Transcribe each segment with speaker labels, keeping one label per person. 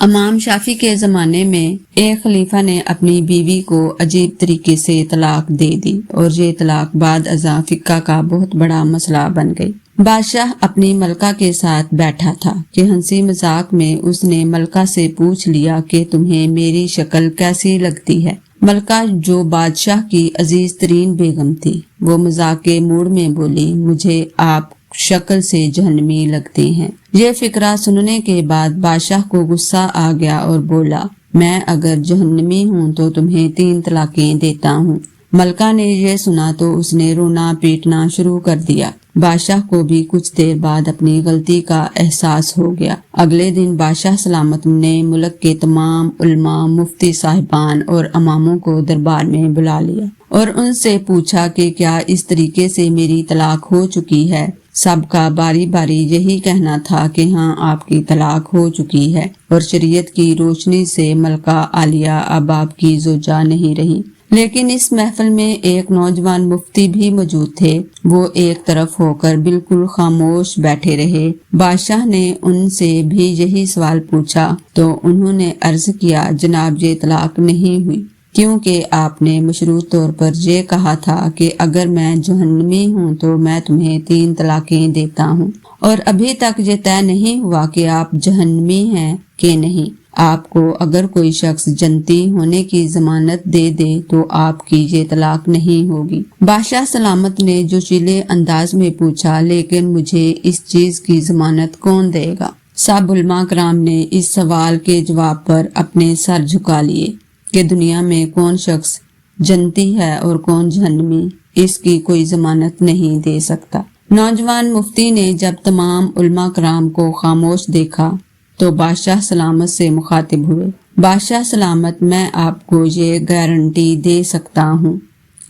Speaker 1: امام شافعی کے زمانے میں ایک خلیفہ نے اپنی بیوی کو عجیب طریقے سے طلاق دے دی اور یہ طلاق بعد ازاں فقہ کا بہت بڑا مسئلہ بن گئی۔ بادشاہ اپنی ملکہ کے ساتھ بیٹھا تھا کہ ہنسی مذاق میں اس نے ملکہ سے پوچھ لیا کہ تمہیں میری شکل کیسی لگتی ہے۔ ملکہ جو بادشاہ کی عزیز ترین بیگم تھی، وہ مذاق کے موڈ میں بولی، مجھے آپ شکل سے جہنمی لگتے ہیں۔ یہ فقرہ سننے کے بعد بادشاہ کو غصہ آ گیا اور بولا، میں اگر جہنمی ہوں تو تمہیں 3 طلاقیں دیتا ہوں۔ ملکہ نے یہ سنا تو اس نے رونا پیٹنا شروع کر دیا۔ بادشاہ کو بھی کچھ دیر بعد اپنی غلطی کا احساس ہو گیا۔ اگلے دن بادشاہ سلامت نے ملک کے تمام علماء، مفتی صاحبان اور اماموں کو دربار میں بلا لیا اور ان سے پوچھا کہ کیا اس طریقے سے میری طلاق ہو چکی ہے؟ سب کا باری باری یہی کہنا تھا کہ ہاں، آپ کی طلاق ہو چکی ہے اور شریعت کی روشنی سے ملکہ عالیہ اب آپ کی زوجہ نہیں رہی۔ لیکن اس محفل میں ایک نوجوان مفتی بھی موجود تھے۔ وہ ایک طرف ہو کر بالکل خاموش بیٹھے رہے۔ بادشاہ نے ان سے بھی یہی سوال پوچھا تو انہوں نے عرض کیا، جناب یہ طلاق نہیں ہوئی، کیونکہ آپ نے مشروط طور پر یہ کہا تھا کہ اگر میں جہنمی ہوں تو میں تمہیں 3 طلاقیں دیتا ہوں، اور ابھی تک یہ طے نہیں ہوا کہ آپ جہنمی ہیں کہ نہیں۔ آپ کو اگر کوئی شخص جنتی ہونے کی ضمانت دے دے تو آپ کی یہ طلاق نہیں ہوگی۔ بادشاہ سلامت نے جوشیلے انداز میں پوچھا، لیکن مجھے اس چیز کی ضمانت کون دے گا؟ سب علماء کرام نے اس سوال کے جواب پر اپنے سر جھکا لیے کہ دنیا میں کون شخص جنتی ہے اور کون جہنمی، اس کی کوئی ضمانت نہیں دے سکتا۔ نوجوان مفتی نے جب تمام علماء کرام کو خاموش دیکھا تو بادشاہ سلامت سے مخاطب ہوئے، بادشاہ سلامت، میں آپ کو یہ گارنٹی دے سکتا ہوں،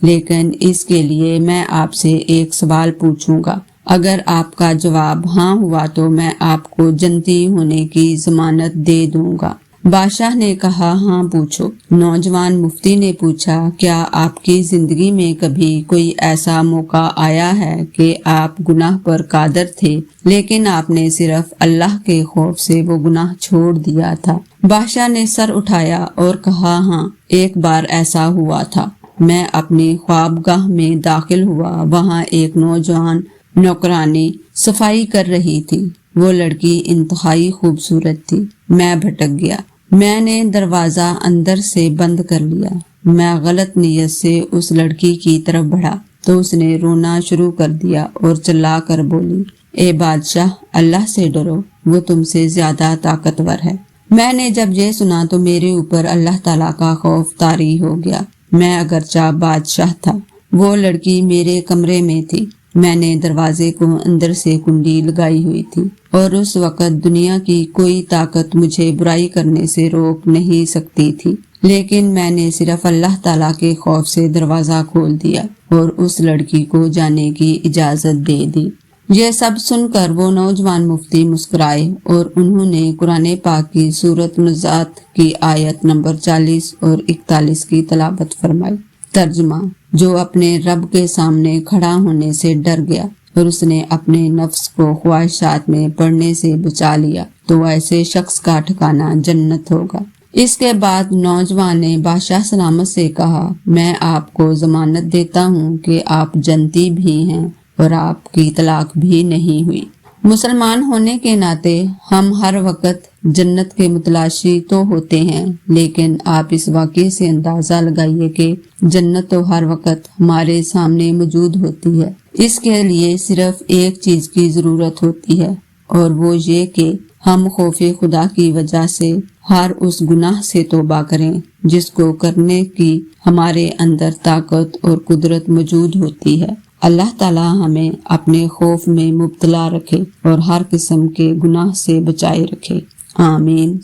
Speaker 1: لیکن اس کے لیے میں آپ سے ایک سوال پوچھوں گا۔ اگر آپ کا جواب ہاں ہوا تو میں آپ کو جنتی ہونے کی ضمانت دے دوں گا۔ بادشاہ نے کہا، ہاں پوچھو۔ نوجوان مفتی نے پوچھا، کیا آپ کی زندگی میں کبھی کوئی ایسا موقع آیا ہے کہ آپ گناہ پر قادر تھے لیکن آپ نے صرف اللہ کے خوف سے وہ گناہ چھوڑ دیا تھا؟ بادشاہ نے سر اٹھایا اور کہا، ہاں، ایک بار ایسا ہوا تھا۔ میں اپنی خوابگاہ میں داخل ہوا، وہاں ایک نوجوان نوکرانی صفائی کر رہی تھی۔ وہ لڑکی انتہائی خوبصورت تھی۔ میں بھٹک گیا۔ میں نے دروازہ اندر سے بند کر لیا۔ میں غلط نیت سے اس لڑکی کی طرف بڑھا تو اس نے رونا شروع کر دیا اور چلا کر بولی، اے بادشاہ، اللہ سے ڈرو، وہ تم سے زیادہ طاقتور ہے۔ میں نے جب یہ سنا تو میرے اوپر اللہ تعالیٰ کا خوف طاری ہو گیا۔ میں اگرچہ بادشاہ تھا، وہ لڑکی میرے کمرے میں تھی۔ میں نے دروازے کو اندر سے کنڈی لگائی ہوئی تھی اور اس وقت دنیا کی کوئی طاقت مجھے برائی کرنے سے روک نہیں سکتی تھی، لیکن میں نے صرف اللہ تعالیٰ کے خوف سے دروازہ کھول دیا اور اس لڑکی کو جانے کی اجازت دے دی۔ یہ سب سن کر وہ نوجوان مفتی مسکرائے اور انہوں نے قرآن پاک کی سورۃ النزعات کی آیت نمبر 40 اور 41 کی تلاوت فرمائی۔ ترجمہ: جو اپنے رب کے سامنے کھڑا ہونے سے ڈر گیا اور اس نے اپنے نفس کو خواہشات میں پڑنے سے بچا لیا تو ایسے شخص کا ٹھکانہ جنت ہوگا۔ اس کے بعد نوجوان نے بادشاہ سلامت سے کہا، میں آپ کو ضمانت دیتا ہوں کہ آپ جنتی بھی ہیں اور آپ کی طلاق بھی نہیں ہوئی۔ مسلمان ہونے کے ناطے ہم ہر وقت جنت کے متلاشی تو ہوتے ہیں، لیکن آپ اس واقعے سے اندازہ لگائیے کہ جنت تو ہر وقت ہمارے سامنے موجود ہوتی ہے۔ اس کے لیے صرف ایک چیز کی ضرورت ہوتی ہے، اور وہ یہ کہ ہم خوف خدا کی وجہ سے ہر اس گناہ سے توبہ کریں جس کو کرنے کی ہمارے اندر طاقت اور قدرت موجود ہوتی ہے۔ اللہ تعالی ہمیں اپنے خوف میں مبتلا رکھے اور ہر قسم کے گناہ سے بچائے رکھے۔ آمین۔